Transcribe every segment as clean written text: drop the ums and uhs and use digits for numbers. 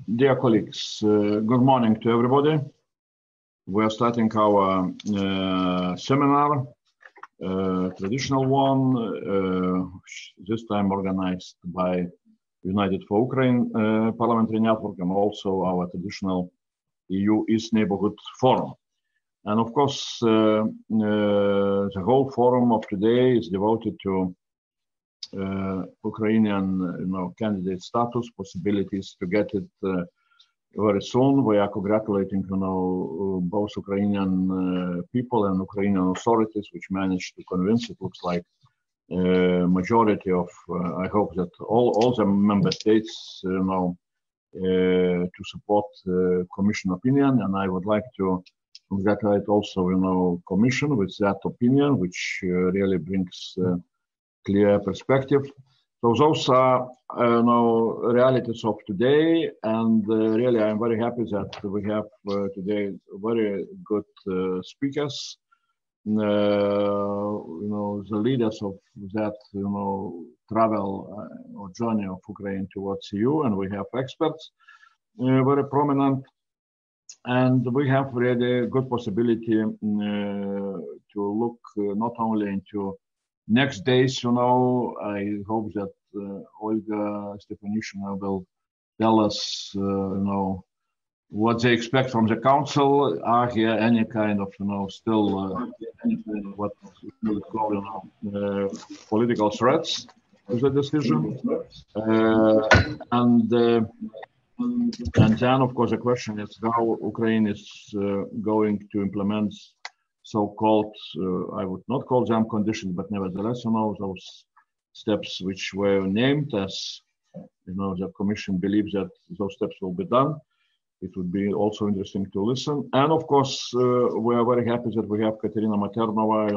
Dear colleagues, good morning to everybody. We are starting our seminar, traditional one, this time organized by United for Ukraine Parliamentary Network and also our traditional EU East Neighbourhood Forum. And of course, the whole forum of today is devoted to Ukrainian, candidate status, possibilities to get it very soon. We are congratulating, both Ukrainian people and Ukrainian authorities, which managed to convince, it looks like, majority of, I hope that all the member states, to support Commission opinion. And I would like to congratulate also, Commission with that opinion, which really brings clear perspective. So those are realities of today, and really I'm very happy that we have today very good speakers. The leaders of that travel or journey of Ukraine towards EU, and we have experts very prominent, and we have really good possibility to look not only into next days. I hope that Olga Stepanishina will tell us, what they expect from the council. Are here any kind of, still what we call, political threats to the decision? And then, of course, the question is how Ukraine is going to implement so-called, I would not call them conditions, but nevertheless, those steps which were named as, the Commission believes that those steps will be done. It would be also interesting to listen. And of course, we are very happy that we have Katarina Mathernova,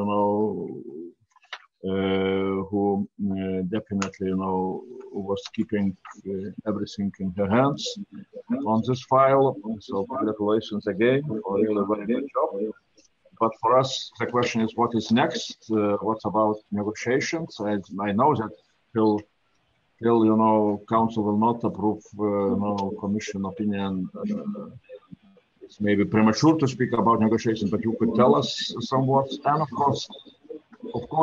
who definitely, was keeping everything in her hands on this file. So congratulations again for a really very good job. But for us, the question is, what is next? What's about negotiations? I know that till Council will not approve Commission opinion. It's maybe premature to speak about negotiations, but you could tell us somewhat. And of course,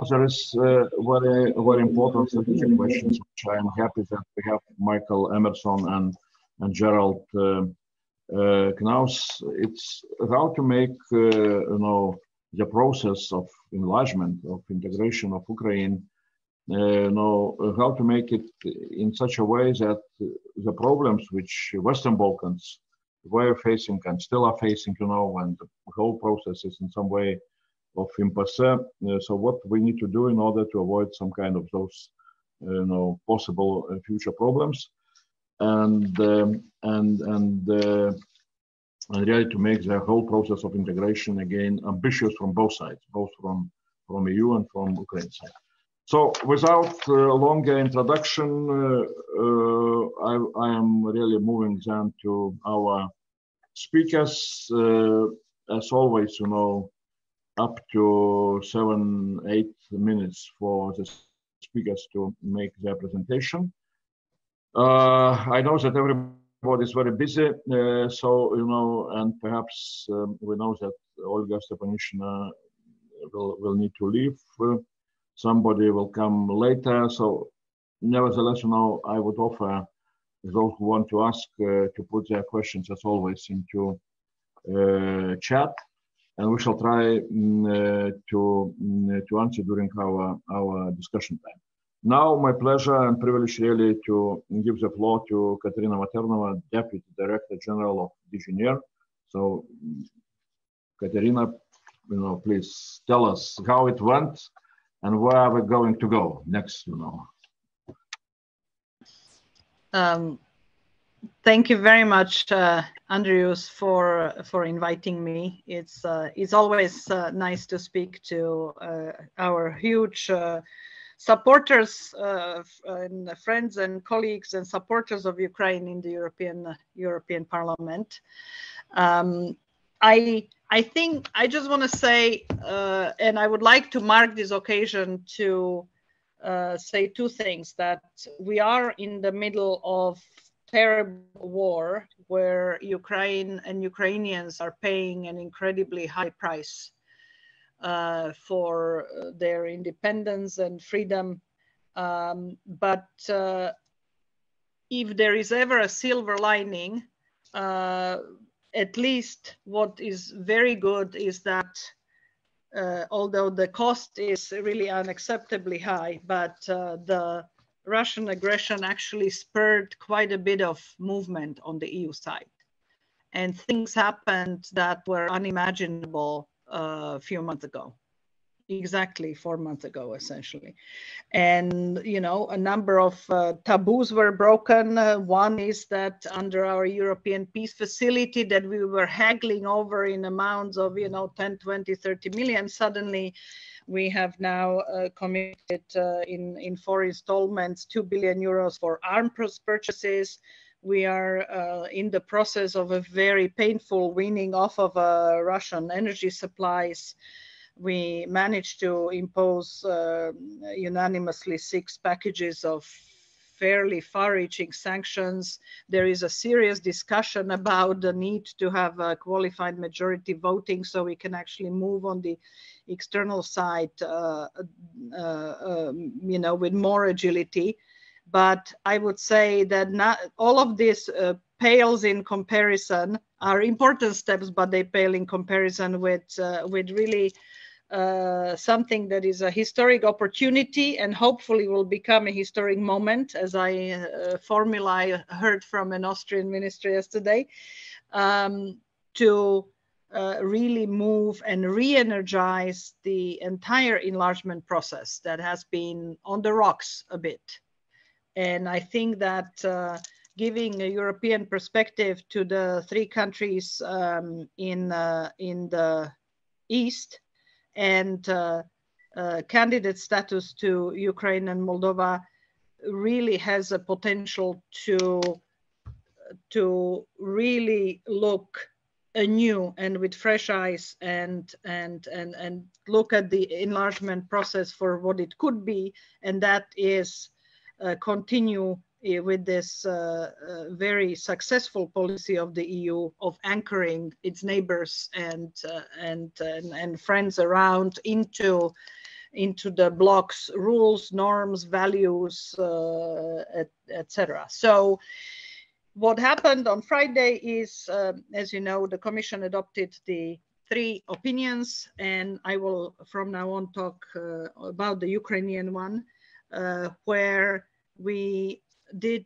there is very, very important strategic questions, which I am happy that we have Michael Emerson and Gerald Knaus. It's how to make the process of enlargement, of integration of Ukraine, how to make it in such a way that the problems which Western Balkans were facing and still are facing, and the whole process is in some way of impasse. So what we need to do in order to avoid some kind of those, possible future problems. And really to make the whole process of integration again ambitious from both sides, both from EU and from Ukraine side. So without longer introduction, I am really moving then to our speakers. As always, up to 7-8 minutes for the speakers to make their presentation. I know that everybody is very busy, and perhaps we know that Olga Stepanishina will need to leave. Somebody will come later. So nevertheless, I would offer those who want to ask to put their questions, as always, into chat, and we shall try to answer during our discussion time. Now, my pleasure and privilege really to give the floor to Katarina Mathernova, Deputy Director General of DG. So, Katarina, please tell us how it went and where are we going to go next, Thank you very much, Andrius, for inviting me. It's always nice to speak to our huge supporters and friends and colleagues and supporters of Ukraine in the European Parliament. I think I just want to say, and I would like to mark this occasion to say two things: that we are in the middle of terrible war where Ukraine and Ukrainians are paying an incredibly high price for their independence and freedom. But if there is ever a silver lining, at least what is very good is that although the cost is really unacceptably high, but the Russian aggression actually spurred quite a bit of movement on the EU side. And things happened that were unimaginable a few months ago. Exactly 4 months ago, essentially. And, you know, a number of taboos were broken. One is that under our European peace facility that we were haggling over in amounts of, you know, 10, 20, 30 million, suddenly we have now committed in 4 installments, 2 billion euros for arms purchases. We are in the process of a very painful weaning off of Russian energy supplies. We managed to impose unanimously 6 packages of fairly far-reaching sanctions. There is a serious discussion about the need to have a qualified majority voting so we can actually move on the external side, you know, with more agility. But I would say that not all of this pales in comparison, are important steps, but they pale in comparison with really something that is a historic opportunity and hopefully will become a historic moment, as I formula I heard from an Austrian minister yesterday, to really move and re-energize the entire enlargement process that has been on the rocks a bit. And I think that giving a European perspective to the 3 countries in the East, and candidate status to Ukraine and Moldova really has a potential to really look anew and with fresh eyes and look at the enlargement process for what it could be, and that is continue with this very successful policy of the EU of anchoring its neighbors and friends around into the bloc's rules, norms, values, etc. So what happened on Friday is, as you know, the Commission adopted the 3 opinions, and I will from now on talk about the Ukrainian one, where we did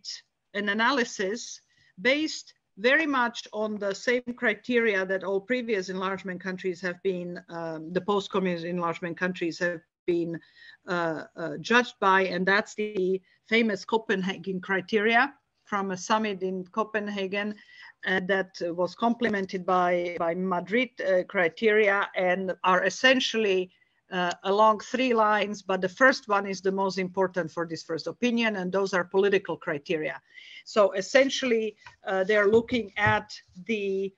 an analysis based very much on the same criteria that all previous enlargement countries have been, the post-communist enlargement countries have been judged by, and that's the famous Copenhagen criteria from a summit in Copenhagen that was complemented by Madrid criteria, and are essentially along 3 lines, but the first one is the most important for this first opinion, and those are political criteria. So essentially, they're looking at the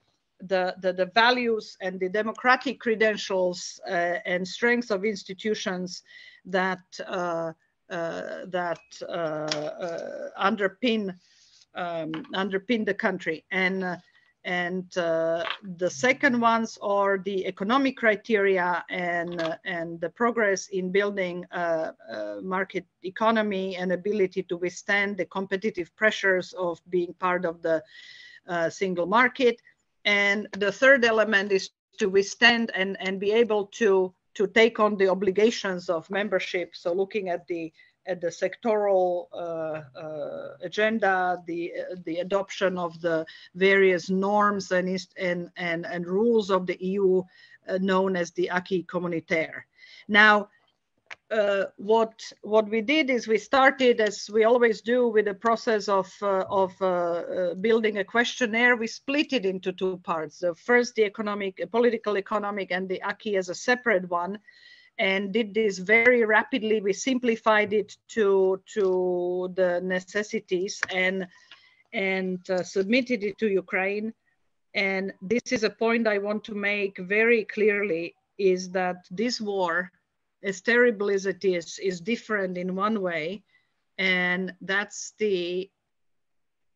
values and the democratic credentials and strengths of institutions that underpin the country. And the second ones are the economic criteria and the progress in building a market economy and ability to withstand the competitive pressures of being part of the single market. And the third element is to withstand and be able to take on the obligations of membership. So looking at the sectoral agenda, the adoption of the various norms and rules of the EU known as the acquis communautaire. Now, what we did is we started, as we always do, with the process of building a questionnaire. We split it into 2 parts. The first, the political economic, and the acquis as a separate one, and did this very rapidly. We simplified it to the necessities and submitted it to Ukraine. And this is a point I want to make very clearly, is that this war, as terrible as it is different in one way, and that's the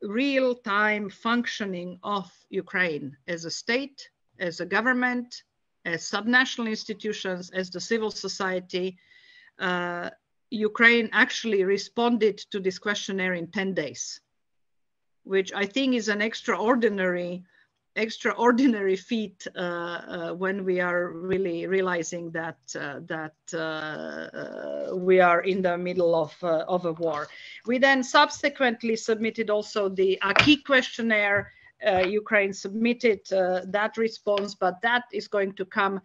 real-time functioning of Ukraine as a state, as a government, as subnational institutions, as the civil society. Ukraine actually responded to this questionnaire in 10 days, which I think is an extraordinary feat when we are really realizing that we are in the middle of a war. We then subsequently submitted also the acquis questionnaire. Ukraine submitted that response, but that is going to come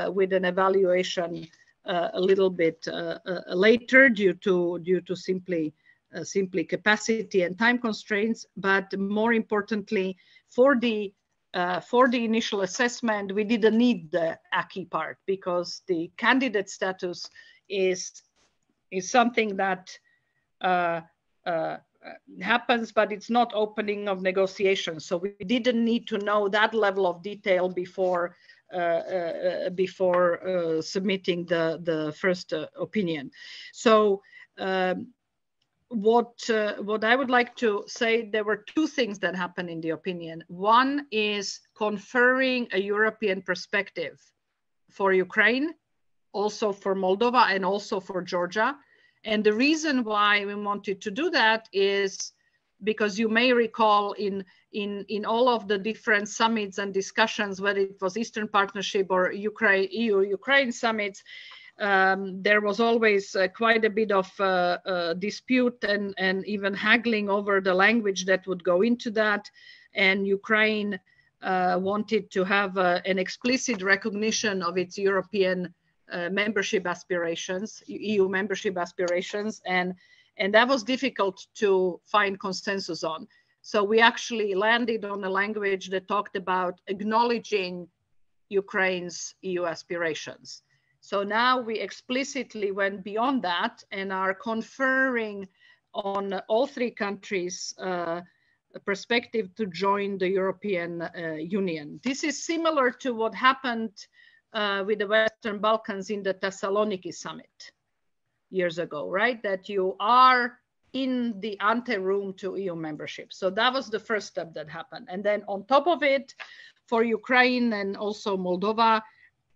with an evaluation a little bit later due to simply capacity and time constraints. But more importantly, for the initial assessment, we didn't need the acquis part, because the candidate status is something that happens, but it's not opening of negotiations. So we didn't need to know that level of detail before submitting the first opinion. So what I would like to say, there were two things that happened in the opinion. One is conferring a European perspective for Ukraine, also for Moldova, and also for Georgia. And the reason why we wanted to do that is because you may recall in all of the different summits and discussions, whether it was Eastern Partnership or EU-Ukraine summits, there was always quite a bit of dispute and even haggling over the language that would go into that. And Ukraine wanted to have an explicit recognition of its European membership aspirations, EU membership aspirations, and that was difficult to find consensus on. So we actually landed on a language that talked about acknowledging Ukraine's EU aspirations. So now we explicitly went beyond that and are conferring on all three countries a perspective to join the European Union. This is similar to what happened with the Western Balkans in the Thessaloniki summit years ago, right? That you are in the ante-room to EU membership. So that was the first step that happened. And then on top of it, for Ukraine and also Moldova,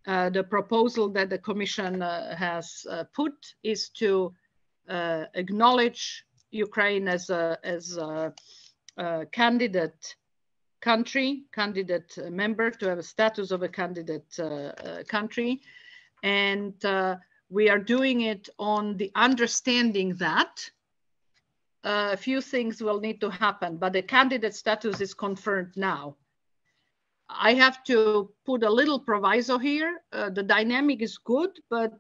the proposal that the Commission has put is to acknowledge Ukraine as a candidate country, candidate member, to have a status of a candidate country. And we are doing it on the understanding that a few things will need to happen, but the candidate status is confirmed now. I have to put a little proviso here. The dynamic is good, but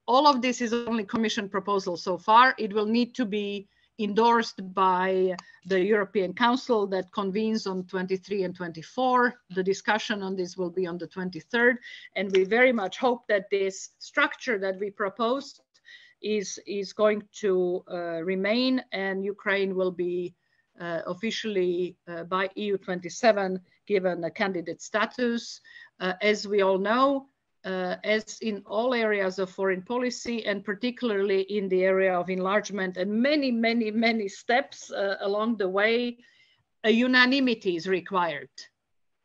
all of this is only Commission proposal so far. It will need to be endorsed by the European Council that convenes on 23 and 24. The discussion on this will be on the 23rd. And we very much hope that this structure that we proposed is going to remain, and Ukraine will be officially by EU27 given a candidate status. As we all know, as in all areas of foreign policy, and particularly in the area of enlargement and many steps along the way, a unanimity is required.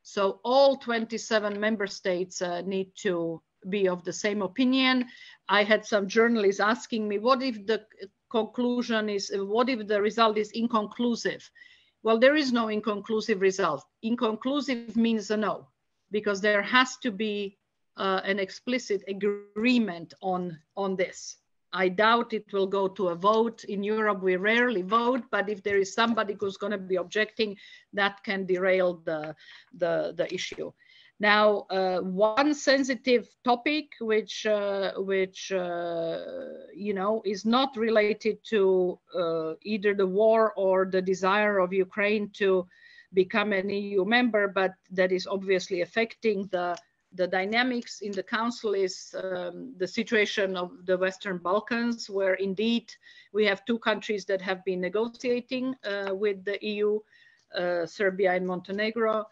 So all 27 member states need to be of the same opinion. I had some journalists asking me, what if the conclusion is, what if the result is inconclusive? Well, there is no inconclusive result. Inconclusive means a no, because there has to be an explicit agreement on this. I doubt it will go to a vote. In Europe, we rarely vote, but if there is somebody who's going to be objecting, that can derail the issue. Now, one sensitive topic, which you know, is not related to either the war or the desire of Ukraine to become an EU member, but that is obviously affecting the dynamics in the Council, is the situation of the Western Balkans, where indeed we have two countries that have been negotiating with the EU, Serbia and Montenegro.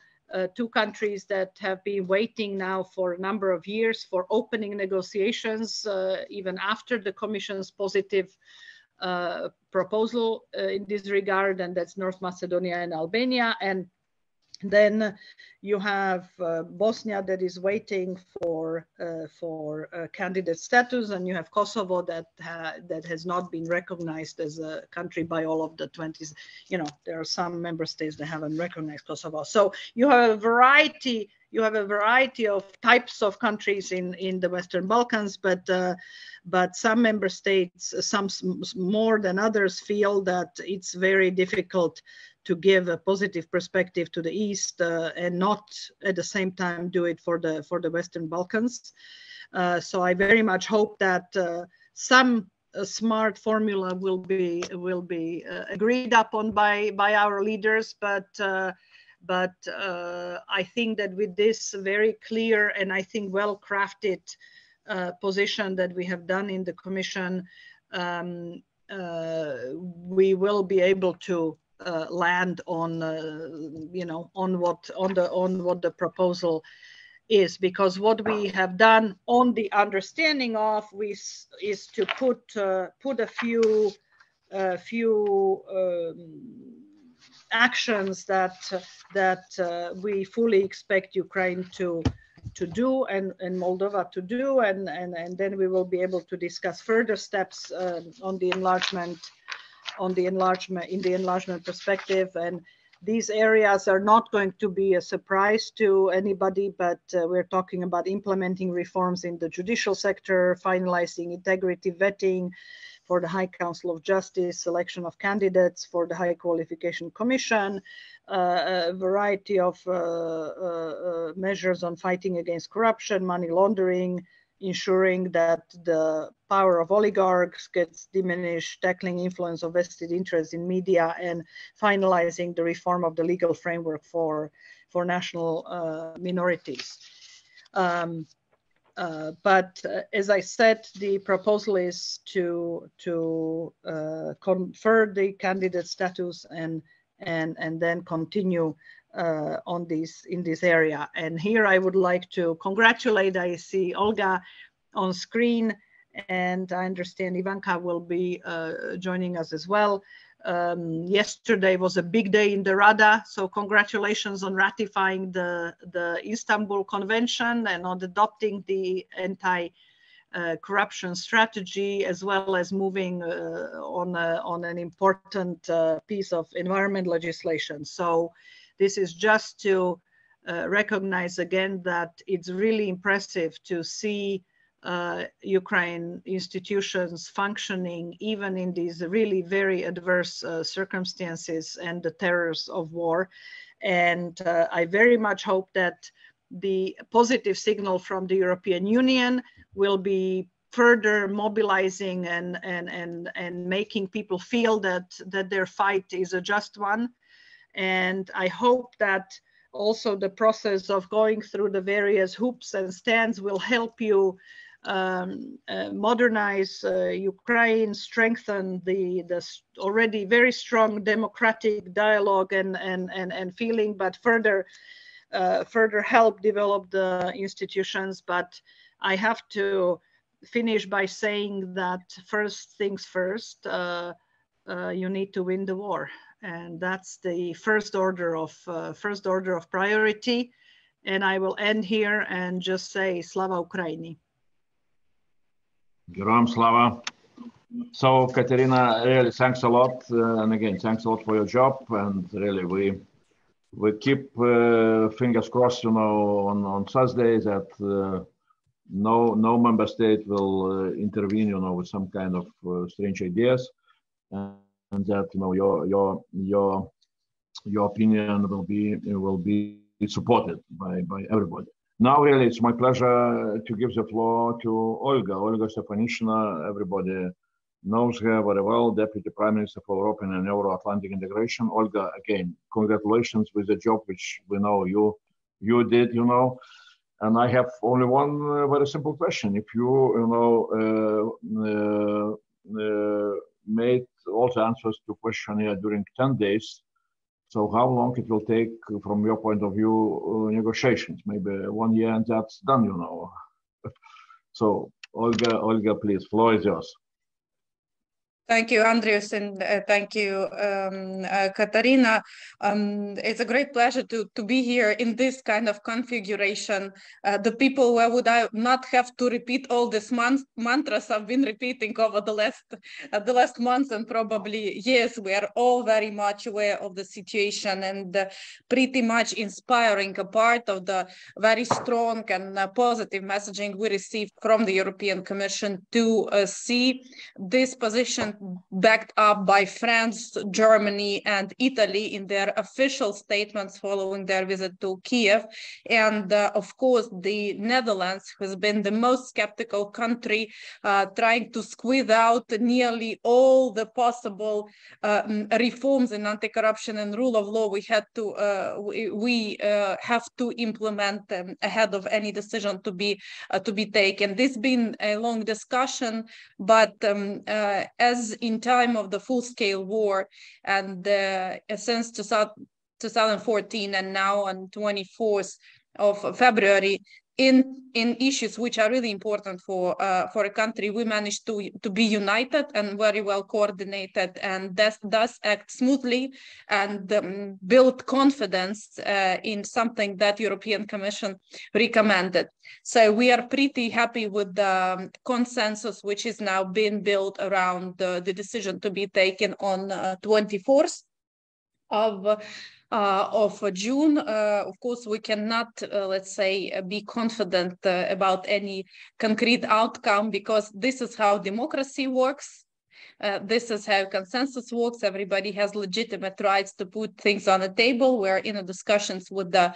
Two countries that have been waiting now for a number of years for opening negotiations, even after the Commission's positive proposal in this regard, and that's North Macedonia and Albania. And then you have Bosnia that is waiting for candidate status, and you have Kosovo that has not been recognized as a country by all of the 20s. You know, there are some member states that haven't recognized Kosovo. So you have a variety. You have a variety of types of countries in the Western Balkans, but some member states, some more than others, feel that it's very difficult to give a positive perspective to the East and not at the same time do it for the Western Balkans. So I very much hope that some smart formula will be agreed upon by our leaders, but I think that with this very clear and I think well-crafted position that we have done in the Commission, we will be able to land on what the proposal is, because what we have done on the understanding of is to put a few actions that we fully expect Ukraine to do and Moldova to do, and then we will be able to discuss further steps on the enlargement in the enlargement perspective. And these areas are not going to be a surprise to anybody, but we're talking about implementing reforms in the judicial sector, finalizing integrity vetting for the High Council of Justice, selection of candidates for the High Qualification Commission, a variety of measures on fighting against corruption, money laundering, ensuring that the power of oligarchs gets diminished, tackling influence of vested interests in media, and finalizing the reform of the legal framework for national minorities. But as I said, the proposal is to confer the candidate status and then continue in this area. And here I would like to congratulate, I see Olga on screen, and I understand Ivanka will be joining us as well. Yesterday was a big day in the Rada, so congratulations on ratifying the Istanbul Convention and on adopting the anti-corruption strategy, as well as moving on an important piece of environment legislation. So this is just to recognize again that it's really impressive to see Ukraine institutions functioning even in these really very adverse circumstances and the terrors of war. And I very much hope that the positive signal from the European Union will be further mobilizing and making people feel that their fight is a just one. And I hope that also the process of going through the various hoops and stands will help you modernize Ukraine, strengthen the already very strong democratic dialogue and feeling, but further help develop the institutions. But I have to finish by saying that first things first, you need to win the war. And that's the first order of priority. And I will end here and just say Slava Ukraini. Gerom Slava. So Katarina, really thanks a lot. And again, thanks a lot for your job. And really we keep fingers crossed, on Thursday that no member state will intervene, with some kind of strange ideas. And that your opinion will be supported by everybody. Now, really, it's my pleasure to give the floor to Olga Stefanishina. Everybody knows her very well, Deputy Prime Minister for European and Euro-Atlantic integration. Olga, again, congratulations with the job which we know you did. And I have only one very simple question: if you made all the answers to questionnaire during 10 days. So how long it will take, from your point of view, negotiations? Maybe 1 year and that's done, So Olga, please, floor is yours. Thank you, Andrius, and thank you, Katarina. It's a great pleasure to be here in this kind of configuration. The people where would I not have to repeat all these mantras I've been repeating over the last months and probably years. We are all very much aware of the situation and pretty much inspiring a part of the very strong and positive messaging we received from the European Commission to see this position backed up by France, Germany, and Italy in their official statements following their visit to Kiev. And of course, the Netherlands has been the most skeptical country, trying to squeeze out nearly all the possible reforms in anti-corruption and rule of law we have to implement ahead of any decision to be taken. This has been a long discussion, but as in time of the full-scale war and since 2014 and now on 24th of February, in issues which are really important for a country, we managed to be united and very well coordinated, and thus act smoothly and build confidence in something that European Commission recommended. So we are pretty happy with the consensus which is now being built around the decision to be taken on 24th of June. Of course, we cannot, let's say, be confident about any concrete outcome, because this is how democracy works. This is how consensus works. Everybody has legitimate rights to put things on the table. We're in discussions with the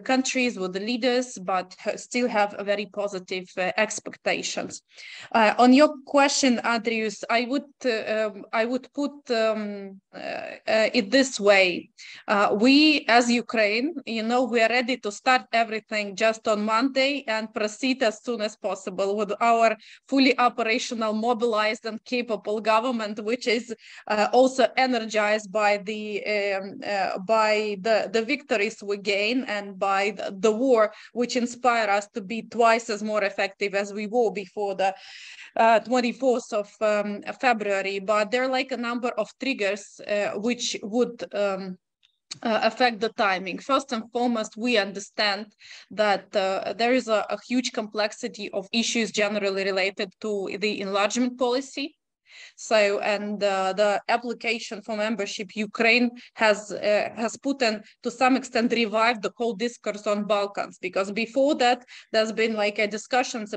countries, with the leaders, but still have a very positive expectations. On your question, Andrius, I would put it this way: we, as Ukraine, we are ready to start everything just on Monday and proceed as soon as possible with our fully operational, mobilized, and capable government, which is also energized by the victories we gain and by the war, which inspire us to be twice as more effective as we were before the 24th of February. But there are like a number of triggers which would affect the timing. First and foremost, we understand that there is a huge complexity of issues generally related to the enlargement policy. So, and the application for membership, Ukraine has put in, to some extent, revived the whole discourse on Balkans, because before that, there's been like discussions,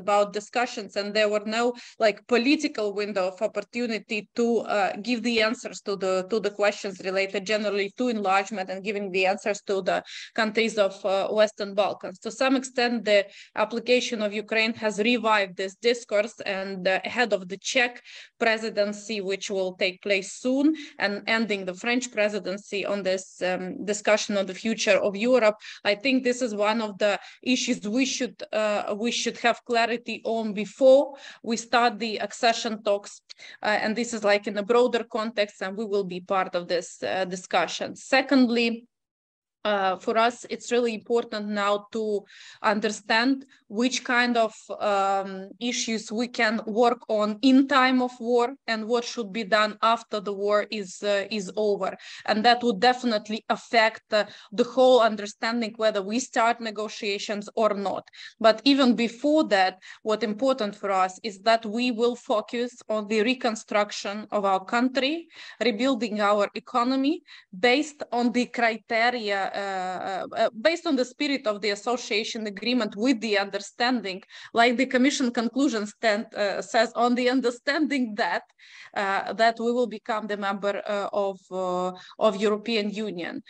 and there were no like political window of opportunity to give the answers to the questions related generally to enlargement and giving the answers to the countries of Western Balkans. To some extent, the application of Ukraine has revived this discourse, and ahead of the Czech presidency, which will take place soon, and ending the French presidency on this discussion on the future of Europe, I think this is one of the issues we should have clarity on before we start the accession talks, and this is like in a broader context, and we will be part of this discussion. Secondly, for us, it's really important now to understand which kind of issues we can work on in time of war and what should be done after the war is over. And that would definitely affect the whole understanding whether we start negotiations or not. But even before that, what's important for us is that we will focus on the reconstruction of our country, rebuilding our economy based on the criteria based on the spirit of the association agreement, with the understanding, like the Commission conclusion says, on the understanding that we will become the member of European Union.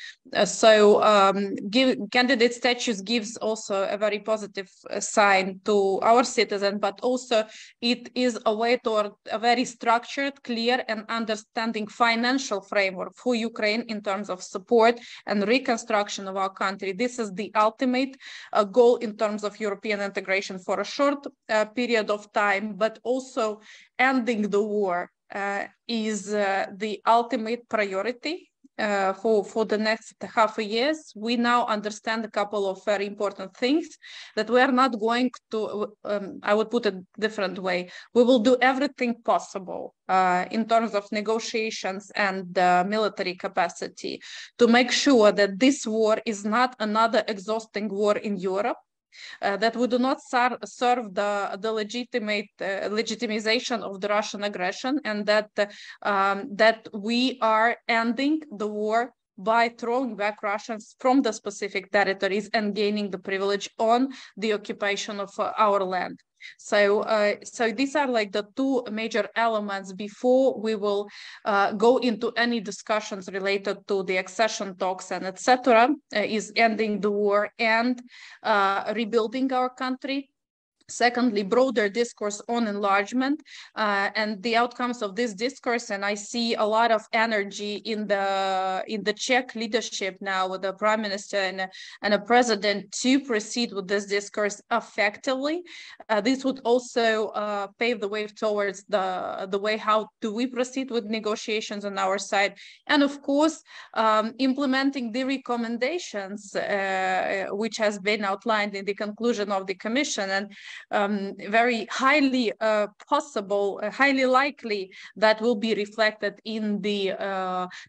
Candidate status gives also a very positive sign to our citizens, but also it is a way toward a very structured, clear, and understanding financial framework for Ukraine in terms of support and reconstruction of our country. This is the ultimate goal in terms of European integration for a short period of time, but also ending the war is the ultimate priority for the next half a year, we now understand a couple of very important things that we are not going to, I would put it a different way. We will do everything possible in terms of negotiations and military capacity to make sure that this war is not another exhausting war in Europe. That we do not serve the legitimization of the Russian aggression, and that we are ending the war by throwing back Russians from the specific territories and gaining the privilege on the occupation of our land. So these are like the two major elements before we will go into any discussions related to the accession talks and etc. Is ending the war and rebuilding our country. Secondly, broader discourse on enlargement and the outcomes of this discourse. And I see a lot of energy in the Czech leadership now with the Prime Minister and a President to proceed with this discourse effectively. This would also pave the way towards the way how do we proceed with negotiations on our side. And of course, implementing the recommendations which has been outlined in the conclusion of the Commission, and very highly highly likely that will be reflected in the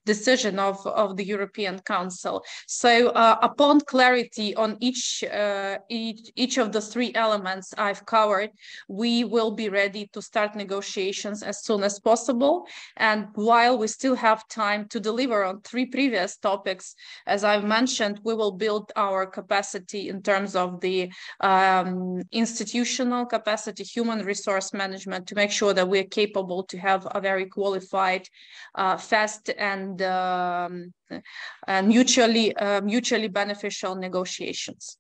decision of the European Council. So upon clarity on each of the three elements I've covered, we will be ready to start negotiations as soon as possible. And while we still have time to deliver on three previous topics, as I've mentioned, we will build our capacity in terms of the institutional capacity, human resource management, to make sure that we're capable to have a very qualified, fast and mutually beneficial negotiations.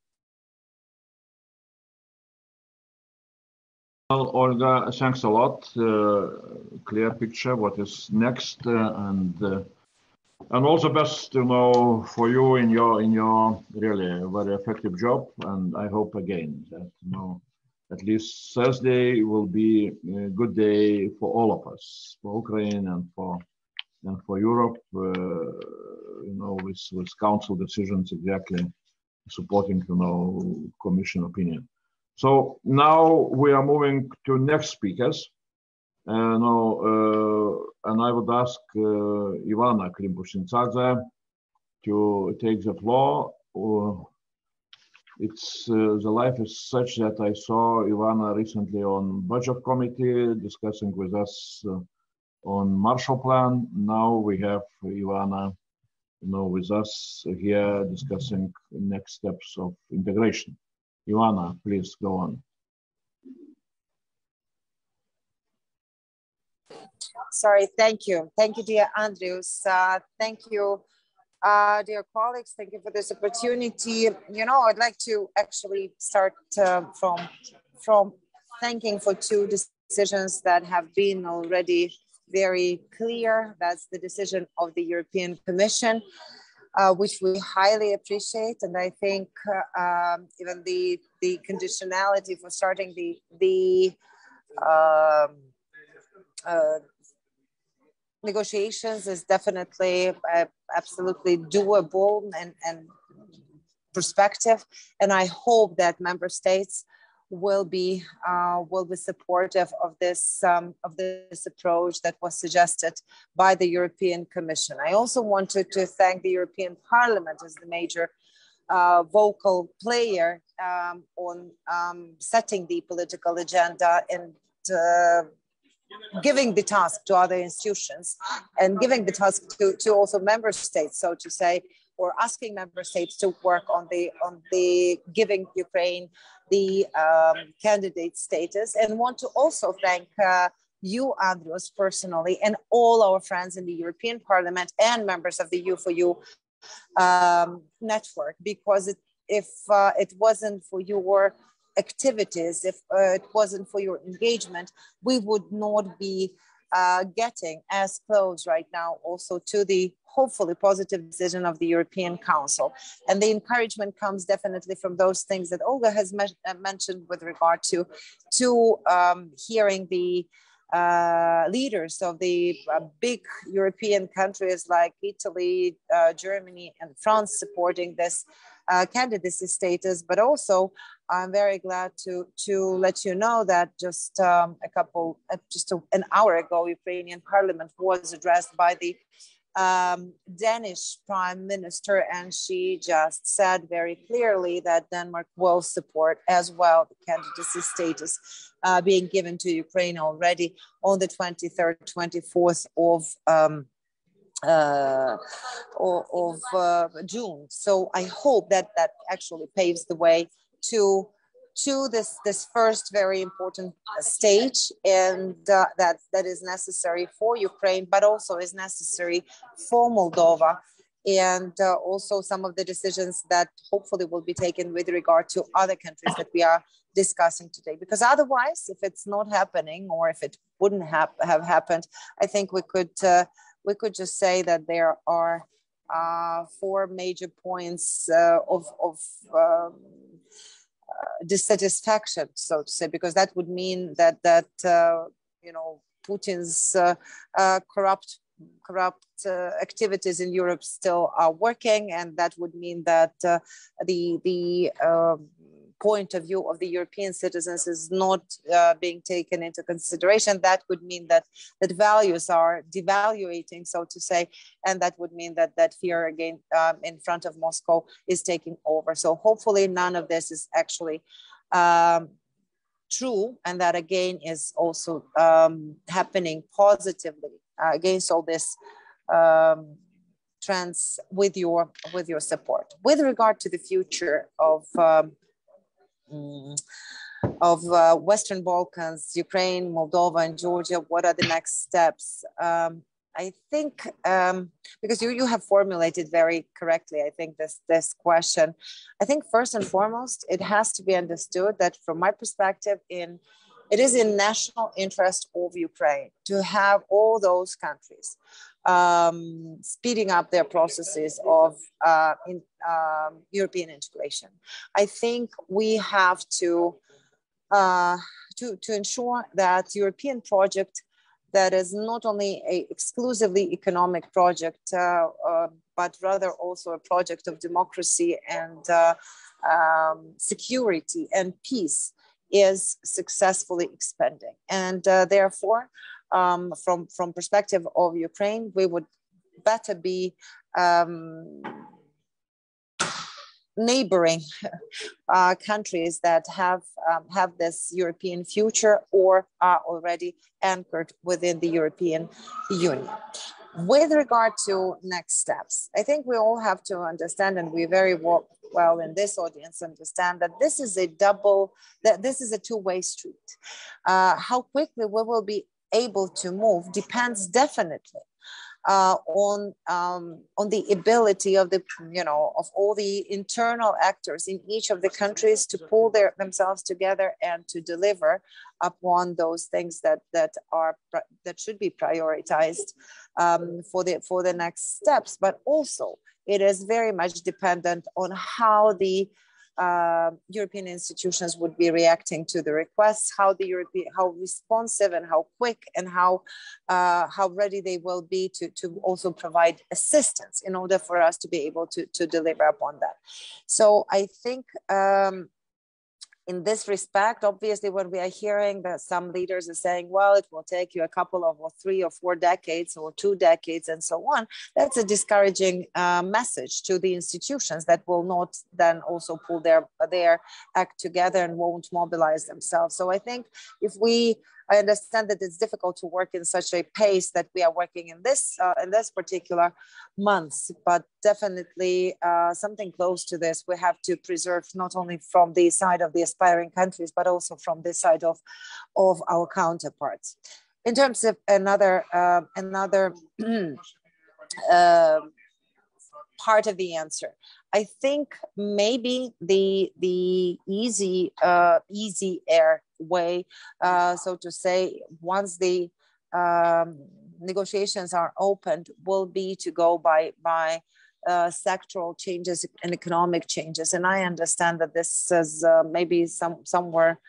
Well, Olga, thanks a lot. Clear picture what is next, and also best, for you in your really very effective job. And I hope again that at least Thursday will be a good day for all of us, for Ukraine and for Europe. With council decisions exactly supporting Commission opinion. So now we are moving to next speakers. And I would ask Ivana Klimpushintsadze to take the floor. The life is such that I saw Ivana recently on Budget Committee discussing with us on Marshall Plan. Now we have Ivana, with us here discussing next steps of integration. Ivana, please go on. Sorry, thank you. Thank you, dear Andrius. Thank you, dear colleagues. Thank you for this opportunity. I'd like to actually start from thanking for two decisions that have been already very clear. That's the decision of the European Commission, which we highly appreciate. And I think even the conditionality for starting the negotiations is definitely absolutely doable and perspective. And I hope that member states will be supportive of this approach that was suggested by the European Commission. I also wanted to thank the European Parliament as the major vocal player on setting the political agenda and giving the task to other institutions and giving the task to also member states, so to say, or asking member states to work on the giving Ukraine the candidate status. And want to also thank you, Andrius, personally, and all our friends in the European Parliament and members of the U4U network, because if it wasn't for your activities, if it wasn't for your engagement, we would not be getting as close right now also to the hopefully positive decision of the European Council. And the encouragement comes definitely from those things that Olga has mentioned with regard to hearing the leaders of the big European countries like Italy, Germany, and France supporting this candidacy status. But also, I'm very glad to let you know that just an hour ago, Ukrainian Parliament was addressed by the Danish Prime Minister, and she just said very clearly that Denmark will support as well the candidacy status being given to Ukraine already on the 23rd, 24th of June. So I hope that that actually paves the way to this first very important stage, and that is necessary for Ukraine, but also is necessary for Moldova, and also some of the decisions that hopefully will be taken with regard to other countries that we are discussing today. Because otherwise, if it's not happening, or if it wouldn't have happened, I think we could just say that there are 4 major points of dissatisfaction, so to say, because that would mean that Putin's corrupt activities in Europe still are working, and that would mean that the point of view of the European citizens is not being taken into consideration. That would mean that values are devaluating, so to say, and that would mean that fear again in front of Moscow is taking over. So hopefully none of this is actually true, and that again is also happening positively against all this trends with your support. With regard to the future of Western Balkans, Ukraine, Moldova, and Georgia, what are the next steps? I think because you have formulated very correctly, I think this question. I think first and foremost, it has to be understood that from my perspective, it is in national interest of Ukraine to have all those countries speeding up their processes of European integration. I think we have to ensure that European project that is not only a exclusively economic project, but rather also a project of democracy and security and peace is successfully expanding. And therefore, from perspective of Ukraine, we would better be neighboring countries that have this European future or are already anchored within the European Union. With regard to next steps, I think we all have to understand, and we very well in this audience understand, that this is a two-way street. How quickly we will be able to move depends definitely on the ability of of all the internal actors in each of the countries to pull themselves together and to deliver upon those things that should be prioritized for the next steps. But also, it is very much dependent on how the European institutions would be reacting to the requests, how responsive and how quick and how ready they will be to also provide assistance in order for us to be able to deliver upon that. So I think in this respect, obviously, when we are hearing that some leaders are saying, well, it will take you a couple of 3 or 4 decades or 2 decades and so on, that's a discouraging message to the institutions that will not then also pull their act together and won't mobilize themselves. So I think I understand that it's difficult to work in such a pace that we are working in this particular months, but definitely something close to this we have to preserve, not only from the side of the aspiring countries, but also from the side of our counterparts. In terms of another part of the answer, I think maybe the easy air way, so to say, once the negotiations are opened, will be to go by sectoral changes and economic changes. And I understand that this is maybe somewhere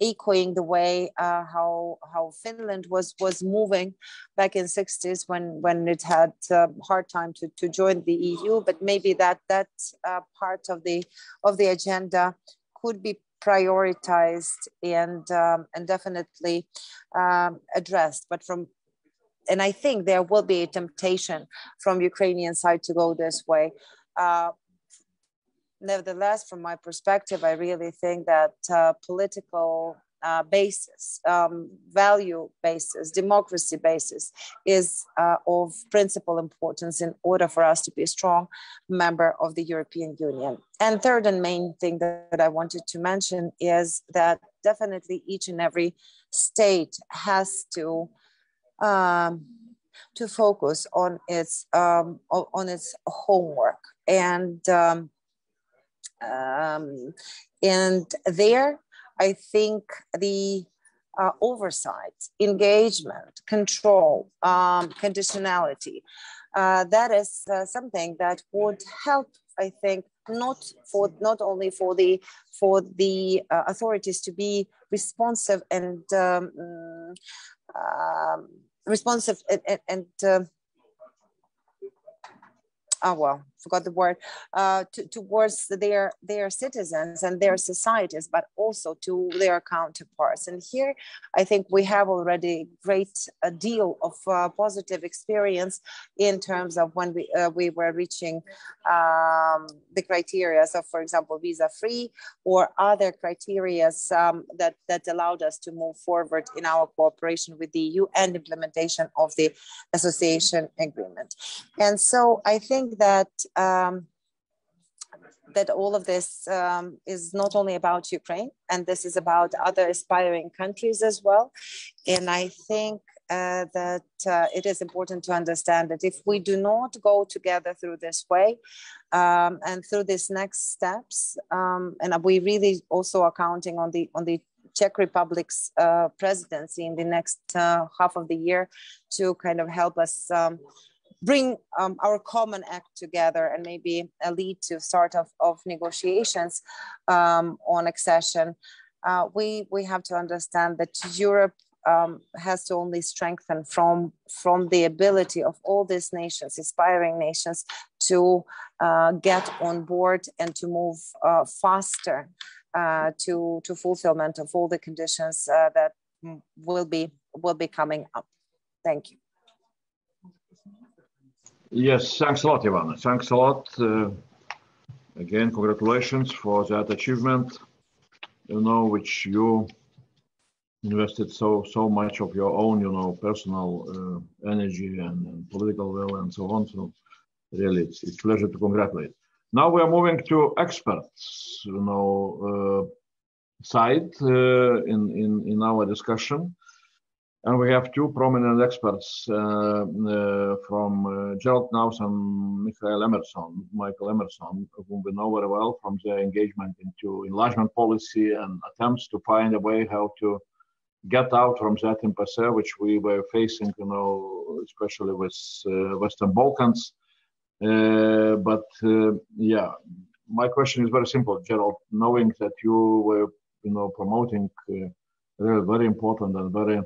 echoing the way how Finland was moving back in 60s when it had a hard time to join the EU. But maybe that part of the agenda could be prioritized and definitely addressed. And I think there will be a temptation from Ukrainian side to go this way. Nevertheless, from my perspective, I really think that political basis, value basis, democracy basis is of principal importance in order for us to be a strong member of the European Union. And third and main thing that I wanted to mention is that definitely each and every state has to focus on its homework, and there I think the oversight, engagement, control, conditionality, that is something that would help, I think, not only for the authorities to be responsive and forgot the word, towards their citizens and their societies, but also to their counterparts. And here, I think we have already a deal of positive experience in terms of when we were reaching the criteria of, for example, visa-free or other criteria that allowed us to move forward in our cooperation with the EU and implementation of the association agreement. And so I think that that all of this is not only about Ukraine, and this is about other aspiring countries as well. And I think that it is important to understand that if we do not go together through this way and through these next steps, and we really also are counting on the Czech Republic's presidency in the next half of the year to kind of help us bring our common act together and maybe lead to start of negotiations on accession. We have to understand that Europe has to only strengthen from the ability of all these nations, aspiring nations, to get on board and to move faster to fulfillment of all the conditions that will be coming up. Thank you. Yes, thanks a lot, Ivana. Thanks a lot. Again, congratulations for that achievement, which you invested so much of your own, personal energy and political will and so on. So really, it's a pleasure to congratulate. Now we are moving to experts, side in our discussion. And we have two prominent experts from Gerald Knaus and Michael Emerson, whom we know very well from their engagement into enlargement policy and attempts to find a way how to get out from that impasse which we were facing, especially with Western Balkans. Yeah, my question is very simple, Gerald. Knowing that you were, promoting very important and very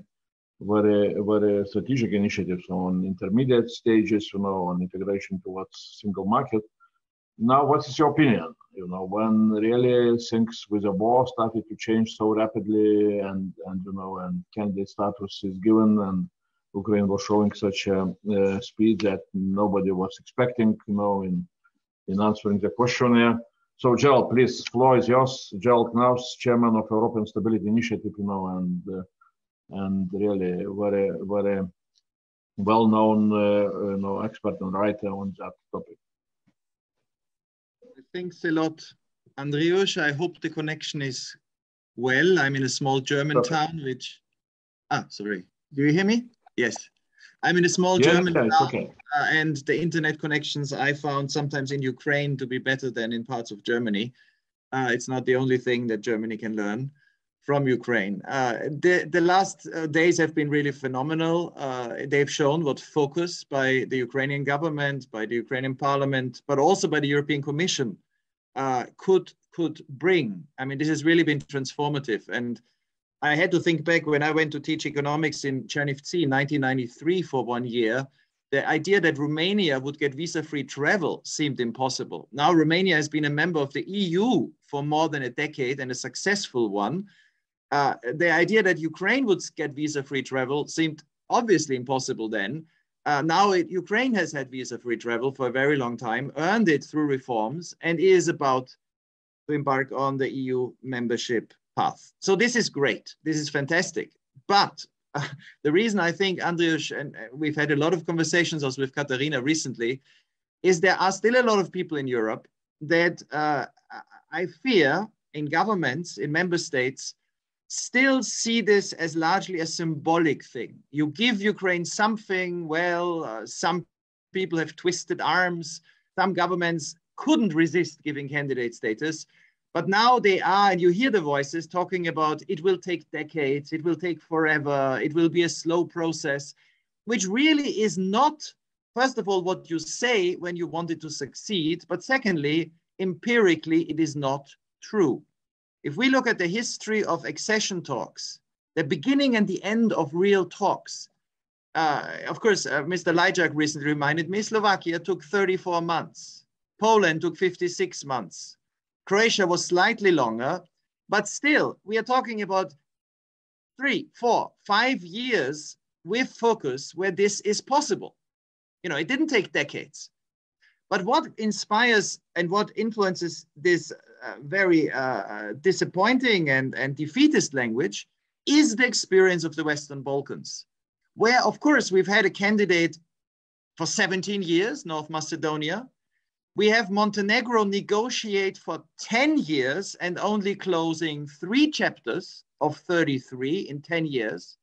strategic initiatives on intermediate stages, on integration towards single market. Now, what is your opinion? When really things with the war started to change so rapidly, and candidate status is given, and Ukraine was showing such a speed that nobody was expecting, in answering the questionnaire. So, Gerald, please, floor is yours. Gerald Knaus, chairman of European Stability Initiative, and really very, very well-known expert and writer on that topic. Thanks a lot, Andrius. I hope the connection is well. I'm in a small German town, which... sorry. Do you hear me? Yes. I'm in a small German town, okay. And the internet connections I found sometimes in Ukraine to be better than in parts of Germany. It's not the only thing that Germany can learn from Ukraine. The last days have been really phenomenal. They've shown what focus by the Ukrainian government, by the Ukrainian parliament, but also by the European Commission could bring. I mean, this has really been transformative. And I had to think back when I went to teach economics in Chernivtsi in 1993 for 1 year. The idea that Romania would get visa-free travel seemed impossible. Now Romania has been a member of the EU for more than a decade and a successful one. The idea that Ukraine would get visa-free travel seemed obviously impossible then. Now Ukraine has had visa-free travel for a very long time, earned it through reforms, and is about to embark on the EU membership path. So this is great. This is fantastic. But the reason I think, Andrius, and we've had a lot of conversations also with Katarina recently, is there are still a lot of people in Europe that I fear in governments, in member states, still see this as largely a symbolic thing. You give Ukraine something, well, some people have twisted arms, some governments couldn't resist giving candidate status, but now they are, and you hear the voices talking about it will take decades, it will take forever, it will be a slow process, which really is not, first of all, what you say when you want it to succeed, but secondly, empirically, it is not true. If we look at the history of accession talks, the beginning and the end of real talks, of course, Mr. Lajczak recently reminded me, Slovakia took 34 months. Poland took 56 months. Croatia was slightly longer, but still, we are talking about 3, 4, 5 years with focus where this is possible. You know, it didn't take decades. But what inspires and what influences this very disappointing and defeatist language is the experience of the Western Balkans, where, of course, we've had a candidate for 17 years, North Macedonia. We have Montenegro negotiate for 10 years and only closing 3 chapters of 33 in 10 years,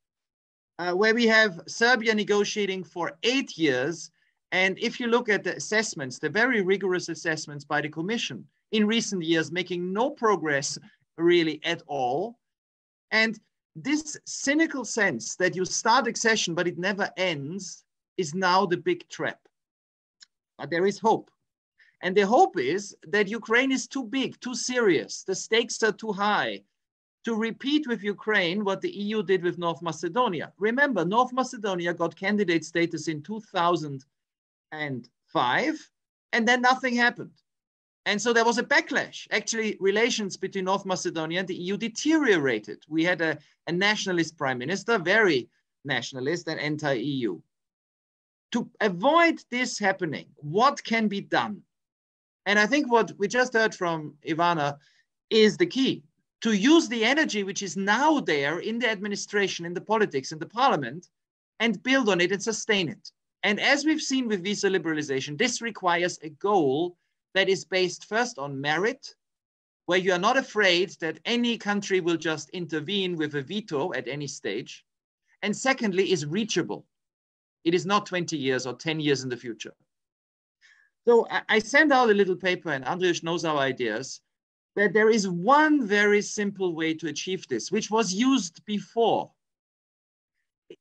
where we have Serbia negotiating for 8 years. And if you look at the assessments, the very rigorous assessments by the Commission in recent years, making no progress really at all. And this cynical sense that you start accession, but it never ends, is now the big trap. But there is hope. And the hope is that Ukraine is too big, too serious. The stakes are too high to repeat with Ukraine what the EU did with North Macedonia. Remember, North Macedonia got candidate status in 2005, and then nothing happened. And so there was a backlash. Actually, relations between North Macedonia and the EU deteriorated. We had a nationalist prime minister, very nationalist and anti-EU. To avoid this happening, what can be done? And I think what we just heard from Ivana is the key. To use the energy which is now there in the administration, in the politics, in the parliament, and build on it and sustain it. And as we've seen with visa liberalization, this requires a goal that is based first on merit, where you are not afraid that any country will just intervene with a veto at any stage. And secondly, is reachable. It is not 20 years or 10 years in the future. So I sent out a little paper, and Andrius knows our ideas, that there is one very simple way to achieve this, which was used before.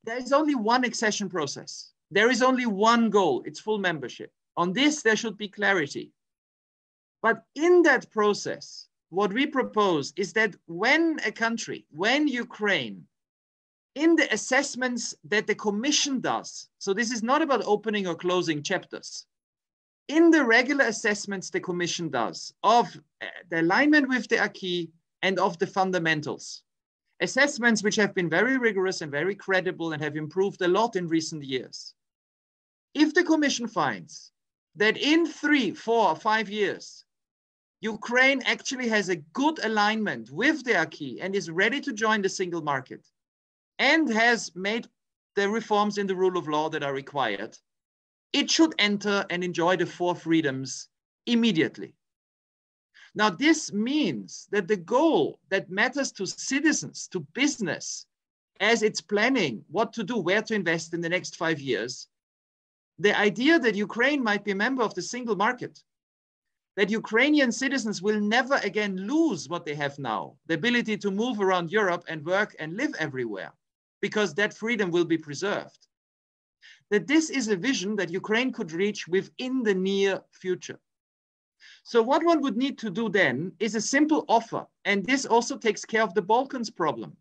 There is only one accession process. There is only one goal, it's full membership. On this, there should be clarity. But in that process, what we propose is that when a country, when Ukraine, in the assessments that the Commission does, so this is not about opening or closing chapters, in the regular assessments the Commission does of the alignment with the acquis and of the fundamentals, assessments which have been very rigorous and very credible and have improved a lot in recent years. If the Commission finds that in 3, 4, 5 years, Ukraine actually has a good alignment with the acquis and is ready to join the single market and has made the reforms in the rule of law that are required, it should enter and enjoy the 4 freedoms immediately. Now, this means that the goal that matters to citizens, to business, as it's planning what to do, where to invest in the next 5 years, the idea that Ukraine might be a member of the single market, that Ukrainian citizens will never again lose what they have now, the ability to move around Europe and work and live everywhere, because that freedom will be preserved. That this is a vision that Ukraine could reach within the near future. So what one would need to do then is a simple offer, and this also takes care of the Balkans problem.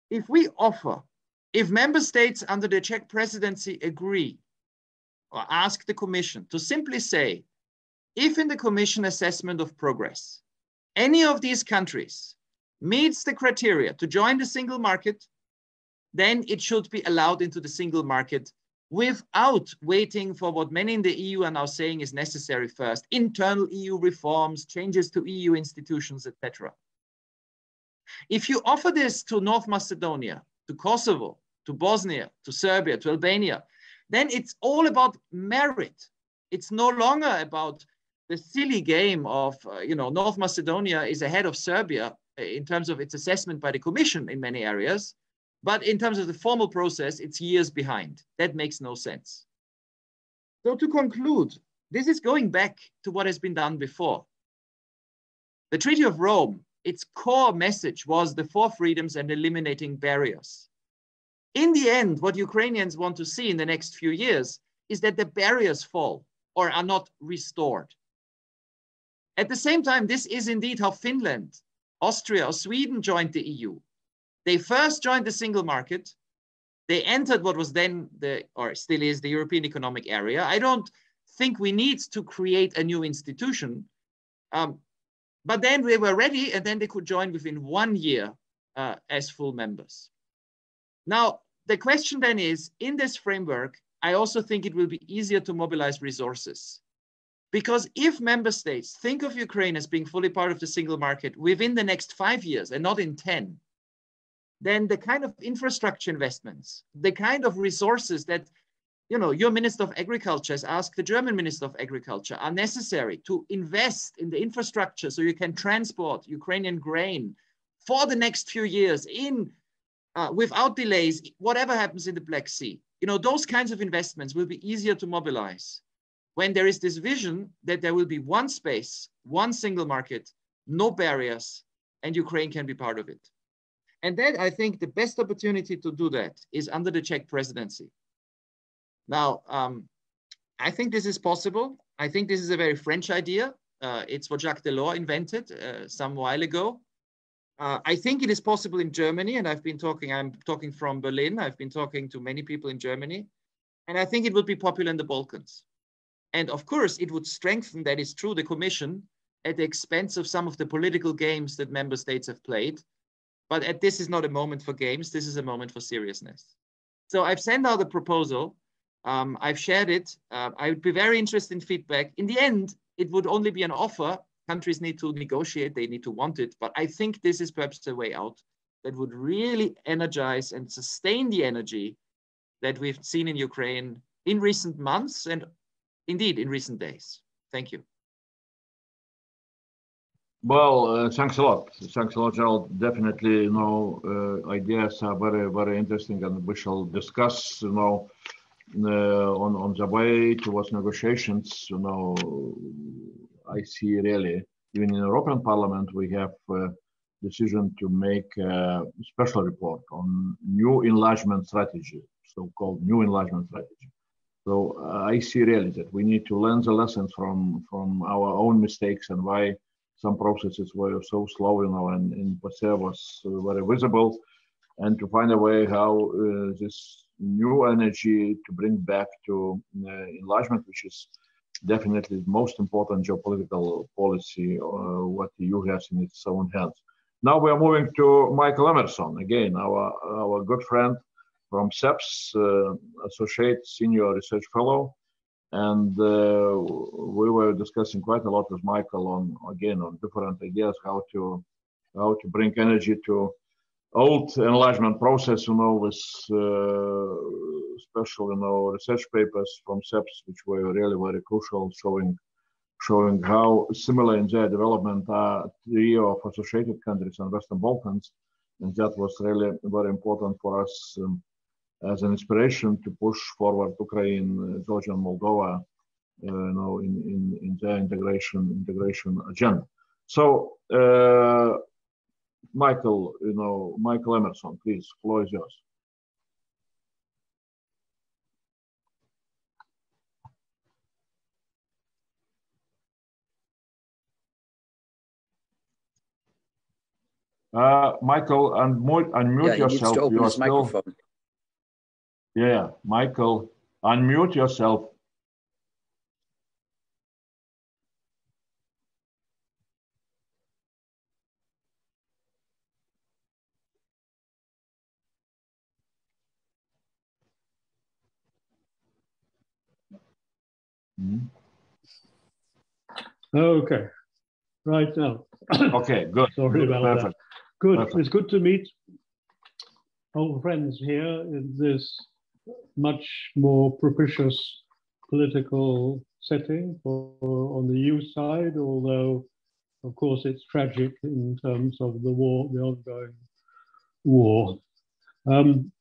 if member states under the Czech presidency agree or ask the Commission to simply say, if in the Commission assessment of progress, any of these countries meets the criteria to join the single market, then it should be allowed into the single market without waiting for what many in the EU are now saying is necessary first, internal EU reforms, changes to EU institutions, etc. If you offer this to North Macedonia, to Kosovo, to Bosnia, to Serbia, to Albania, then it's all about merit. It's no longer about the silly game of, North Macedonia is ahead of Serbia in terms of its assessment by the Commission in many areas. But in terms of the formal process, it's years behind. That makes no sense. So to conclude, this is going back to what has been done before. The Treaty of Rome, its core message was the four freedoms and eliminating barriers. In the end, what Ukrainians want to see in the next few years is that the barriers fall or are not restored. At the same time, this is indeed how Finland, Austria, or Sweden joined the EU. They first joined the single market. They entered what was then or still is the European Economic Area. I don't think we need to create a new institution, but then they were ready and then they could join within 1 year as full members. Now, the question then is, in this framework, I also think it will be easier to mobilize resources. Because if member states think of Ukraine as being fully part of the single market within the next 5 years and not in 10, then the kind of infrastructure investments, the kind of resources that, your Minister of Agriculture has asked the German Minister of Agriculture are necessary to invest in the infrastructure so you can transport Ukrainian grain for the next few years without delays, whatever happens in the Black Sea. Those kinds of investments will be easier to mobilize when there is this vision that there will be one space, one single market, no barriers, and Ukraine can be part of it. And then I think the best opportunity to do that is under the Czech presidency. Now, I think this is possible. I think this is a very French idea. It's what Jacques Delors invented some while ago. I think it is possible in Germany, and I'm talking from Berlin. I've been talking to many people in Germany, and I think it would be popular in the Balkans. And of course, it would strengthen, that is true, the Commission at the expense of some of the political games that member states have played. But this is not a moment for games. This is a moment for seriousness. So I've sent out a proposal. I've shared it. I would be very interested in feedback. In the end, it would only be an offer. Countries need to negotiate. They need to want it. But I think this is perhaps the way out that would really energize and sustain the energy that we've seen in Ukraine in recent months and indeed in recent days. Thank you. Well, thanks a lot. Thanks a lot, Gerald. Definitely, ideas are very, very interesting, and we shall discuss, on the way towards negotiations. I see really, even in the European Parliament, we have a decision to make a special report on new enlargement strategy, so-called new enlargement strategy. So I see really that we need to learn the lessons from our own mistakes and why some processes were so slow, and in passe was very visible, and to find a way how this new energy to bring back to enlargement, which is definitely the most important geopolitical policy what the EU has in its own hands. Now we are moving to Michael Emerson, again, our good friend from CEPS, Associate Senior Research Fellow. And we were discussing quite a lot with Michael on different ideas how to bring energy to old enlargement process, with special research papers from CEPS, which were really very crucial, showing how similar in their development are trio of associated countries and Western Balkans, and that was really very important for us. As an inspiration to push forward Ukraine, Georgia, and Moldova, in their integration agenda. So, Michael Emerson, please, floor is yours. Michael, unmute yourself. You are still. Microphone. Yeah, Michael, unmute yourself. Okay, right now. Okay, good. Sorry about Perfect. that. Good. Perfect. It's good to meet old friends here in this much more propitious political setting on the EU side, although, of course, it's tragic in terms of the war, the ongoing war. I'm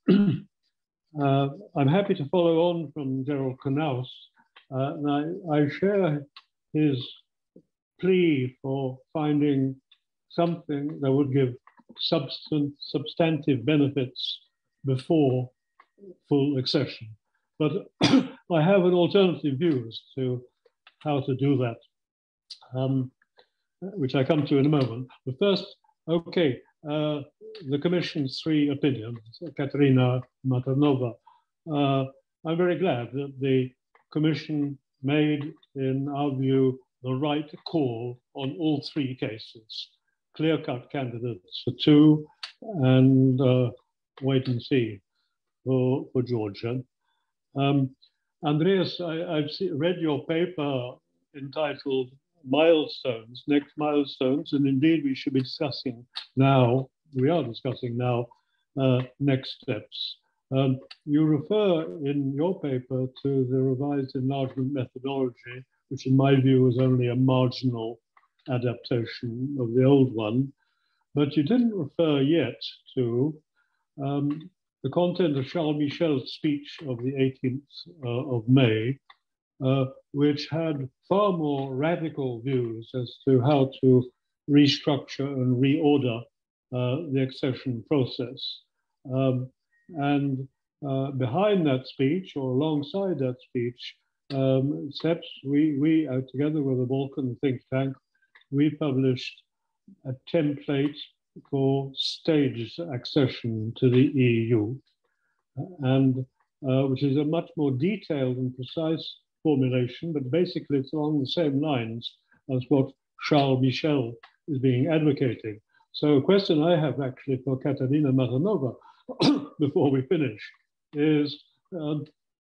happy to follow on from Gerald Knaus, and I share his plea for finding something that would give substantive benefits before full accession. But I have an alternative view as to how to do that, which I come to in a moment. But first, okay, the Commission's three opinions, Katarina, Mathernova. I'm very glad that the Commission made, in our view, the right call on all three cases. Clear-cut candidates for two, and wait and see for Georgia. Andrius, I've read your paper entitled Milestones, Next Milestones, and indeed we should be discussing now, we are discussing now, next steps. You refer in your paper to the revised enlargement methodology, which in my view is only a marginal adaptation of the old one, but you didn't refer yet to the content of Charles Michel's speech of the 18th of May, which had far more radical views as to how to restructure and reorder the accession process. And behind that speech, or alongside that speech, steps, we together with the Balkan think tank, we published a template for staged accession to the EU, and which is a much more detailed and precise formulation, but basically it's along the same lines as what Charles Michel is being advocating. So a question I have actually for Katarina Mathernova before we finish is,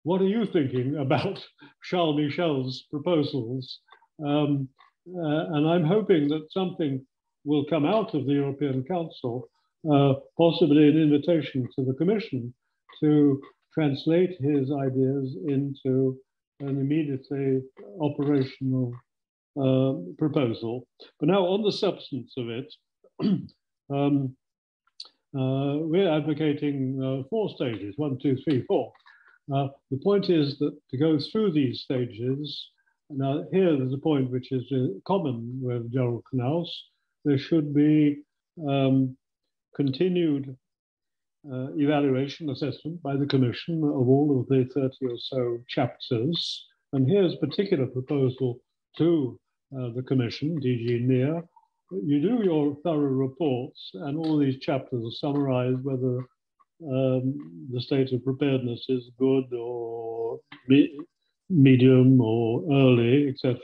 what are you thinking about Charles Michel's proposals? And I'm hoping that something will come out of the European Council, possibly an invitation to the Commission to translate his ideas into an immediately operational proposal. But now on the substance of it, we're advocating 4 stages, 1, 2, 3, 4. The point is that to go through these stages, now here there's a point which is common with Gerald Knaus, there should be continued evaluation, assessment by the Commission of all of the 30 or so chapters. And here's a particular proposal to the Commission, DG NEAR. You do your thorough reports and all these chapters are summarized whether the state of preparedness is good or medium or early, etc.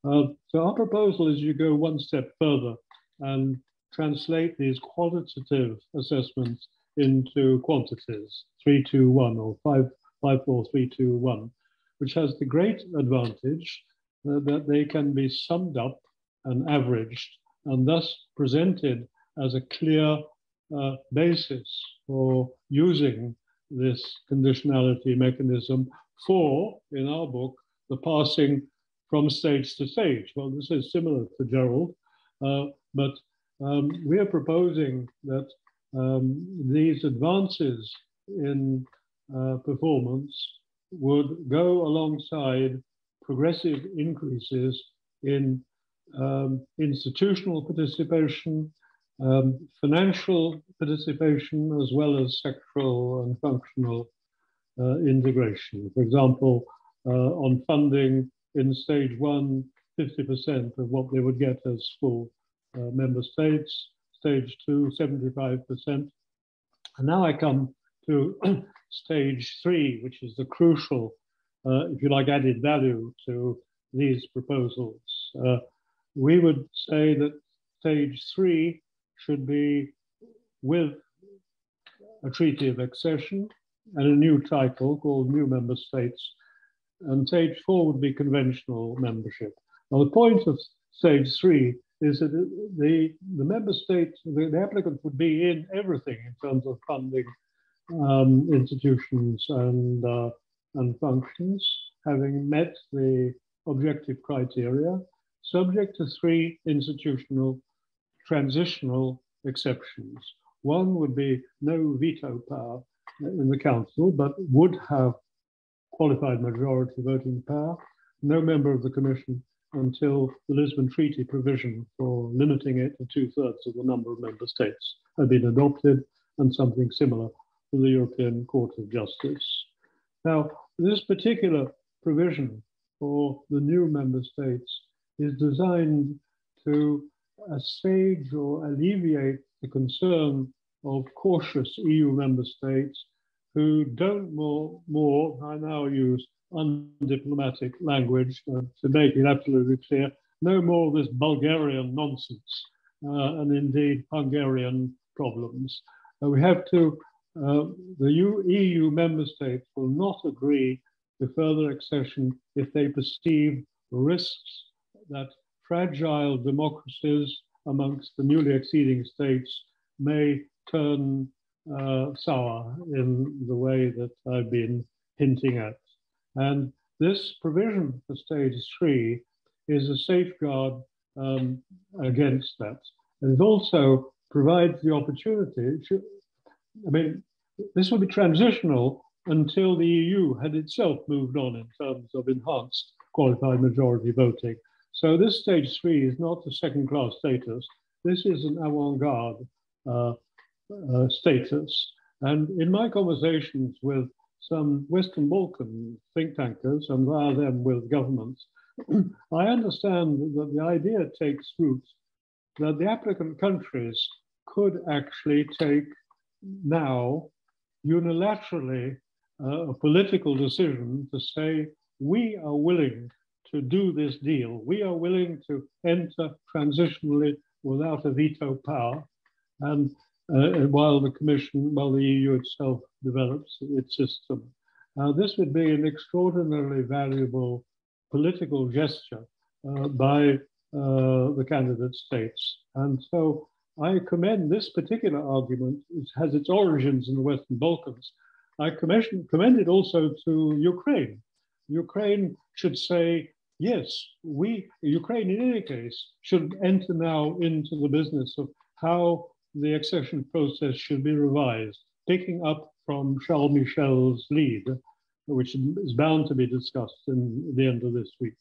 So our proposal is you go one step further and translate these qualitative assessments into quantities, 3, 2, 1 or 5, 4, 3, 2, 1, which has the great advantage that they can be summed up and averaged and thus presented as a clear basis for using this conditionality mechanism for, in our book, the passing from stage to stage. Well, this is similar to Gerald, but we are proposing that these advances in performance would go alongside progressive increases in institutional participation, financial participation, as well as sectoral and functional integration. For example, on funding in stage 1, 50% of what they would get as full member states. stage 2, 75%. And now I come to stage 3, which is the crucial, if you like, added value to these proposals. We would say that stage 3 should be with a treaty of accession and a new title called new member states. And stage 4 would be conventional membership. Now, the point of stage 3 is that the member state, the applicant would be in everything in terms of funding, institutions and functions, having met the objective criteria, subject to 3 institutional transitional exceptions. One would be no veto power in the council, but would have qualified majority voting power, no member of the commission until the Lisbon Treaty provision for limiting it to 2/3 of the number of member states had been adopted, and something similar for the European Court of Justice. Now, this particular provision for the new member states is designed to assuage or alleviate the concern of cautious EU member states who don't more, I now use undiplomatic language to make it absolutely clear, no more of this Bulgarian nonsense and indeed Hungarian problems. We have to, the EU member states will not agree to further accession if they perceive risks that fragile democracies amongst the newly acceding states may turn sour in the way that I've been hinting at. And this provision for stage 3 is a safeguard against that. And it also provides the opportunity to, I mean, this will be transitional until the EU had itself moved on in terms of enhanced qualified majority voting. So this stage 3 is not a second-class status. This is an avant-garde status. And in my conversations with some Western Balkan think tankers and via them with governments, I understand that the idea takes root that the applicant countries could actually take now unilaterally a political decision to say, we are willing to do this deal. We are willing to enter transitionally without a veto power, and while the Commission, while the EU itself develops its system. This would be an extraordinarily valuable political gesture by the candidate states. And so I commend this particular argument. It has its origins in the Western Balkans. I commend it also to Ukraine. Ukraine should say, yes, Ukraine in any case should enter now into the business of how the accession process should be revised, picking up from Charles Michel's lead, which is bound to be discussed in the end of this week.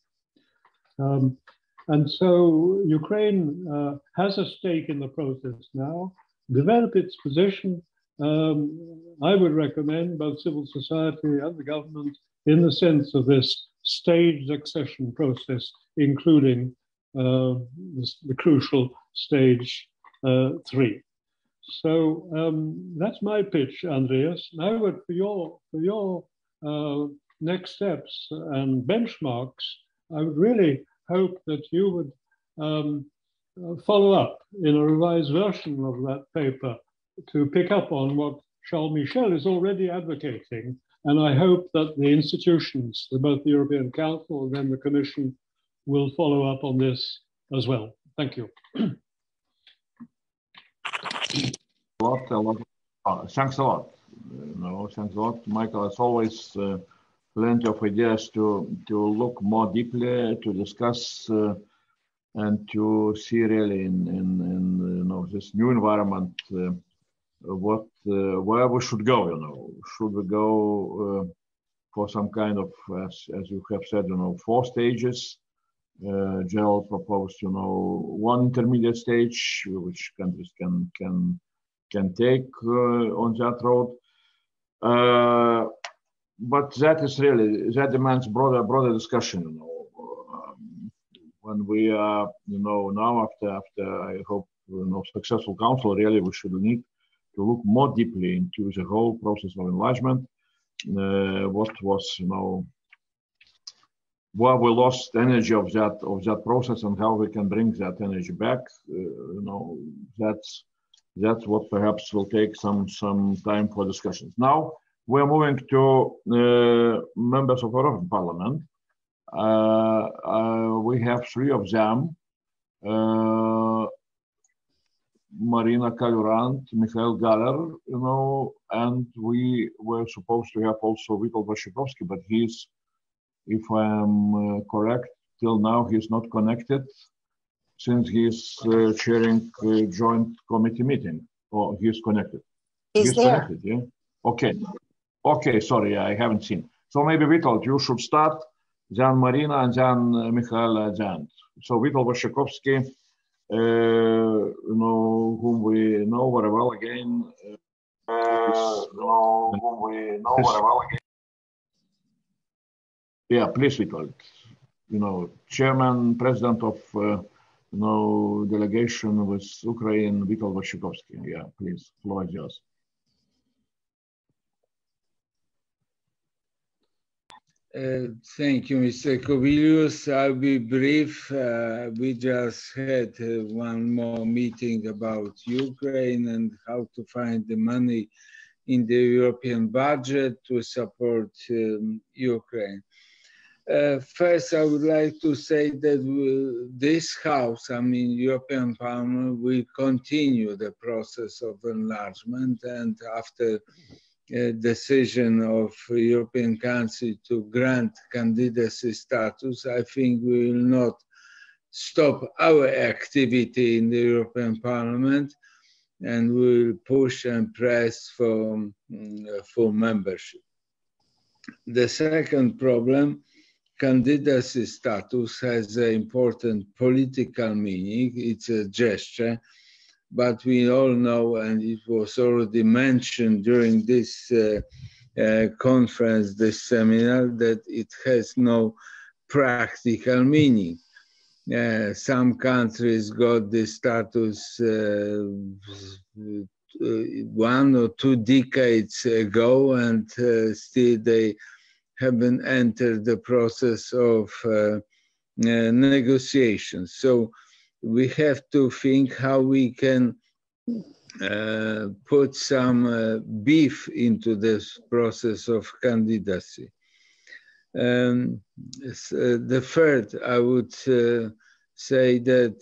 And so Ukraine has a stake in the process now, develop its position. I would recommend both civil society and the government in the sense of this staged accession process, including the crucial stage 3. So that's my pitch, Andrius. Now, for your next steps and benchmarks, I would really hope that you would follow up in a revised version of that paper to pick up on what Charles Michel is already advocating. And I hope that the institutions, both the European Council and then the Commission, will follow up on this as well. Thank you. Thanks a lot. Thanks a lot, Michael. As always, plenty of ideas to look more deeply, to discuss, and to see really in this new environment where we should go. Should we go for some kind of, as you have said, 4 stages? Gerald proposed, 1 intermediate stage, which countries can take on that road. But that demands broader discussion, and we are, now after I hope, successful council, really we should need to look more deeply into the whole process of enlargement. What was, where we lost energy of that process and how we can bring that energy back. That's what perhaps will take some time for discussions. Now we're moving to members of European Parliament. We have three of them: Marina Kalurant, Mikhail Galer, and we were supposed to have also Witold Waszczykowski, but he's, if I am correct, till now he's not connected, since he's chairing a joint committee meeting. Oh, he's connected. He's there. Connected, yeah? Okay, sorry, I haven't seen. So maybe Witold, you should start, then Marina, and then Mikhail at the end. So Witold Waszczykowski, whom we know very well again. Yeah, please, Witold. Chairman, president of delegation with Ukraine, Witold Waszczykowski. Yeah, please, floor is yours. Thank you, Mr. Kubilius. I'll be brief. We just had one more meeting about Ukraine and how to find the money in the European budget to support Ukraine. First, I would like to say that this House, European Parliament, will continue the process of enlargement, and after decision of European Council to grant candidacy status, I think we will not stop our activity in the European Parliament, and we will push and press for full membership. The second problem, candidacy status has an important political meaning. It's a gesture. But we all know, and it was already mentioned during this conference, this seminar, that it has no practical meaning. Some countries got the status 1 or 2 decades ago, and still they haven't entered the process of negotiations. So we have to think how we can put some beef into this process of candidacy. The third, I would say that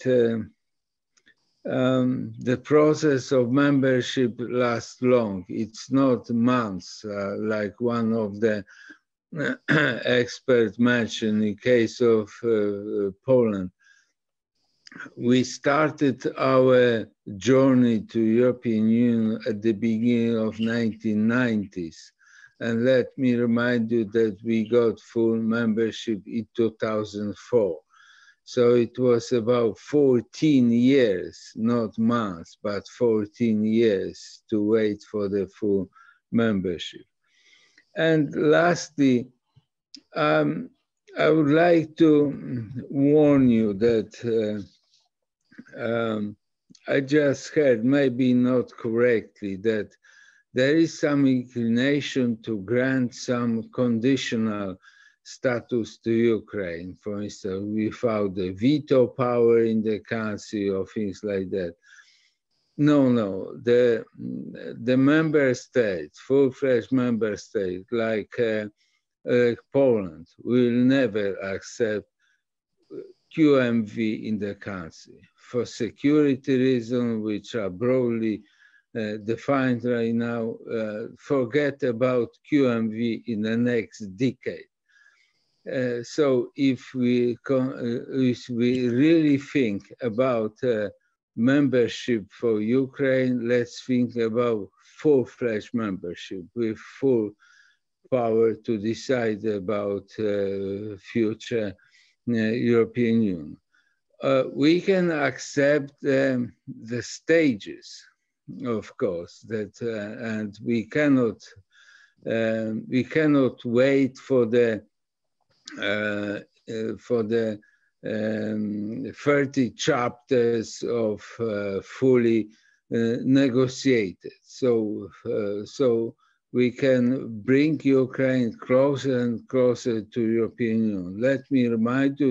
the process of membership lasts long. It's not months, like one of the experts mentioned in case of Poland. We started our journey to European Union at the beginning of 1990s. And let me remind you that we got full membership in 2004. So it was about 14 years, not months, but 14 years to wait for the full membership. And lastly, I would like to warn you that I just heard, maybe not correctly, that there is some inclination to grant some conditional status to Ukraine, for instance, without the veto power in the council or things like that. No, the member states, full-fledged member states like Poland will never accept QMV in the council for security reasons, which are broadly defined right now. Forget about QMV in the next decade. So if we really think about membership for Ukraine, let's think about full-fledged membership with full power to decide about future European Union. We can accept the stages, of course, that and we cannot wait for the 30 chapters of fully negotiated. So we can bring Ukraine closer and closer to European Union. Let me remind you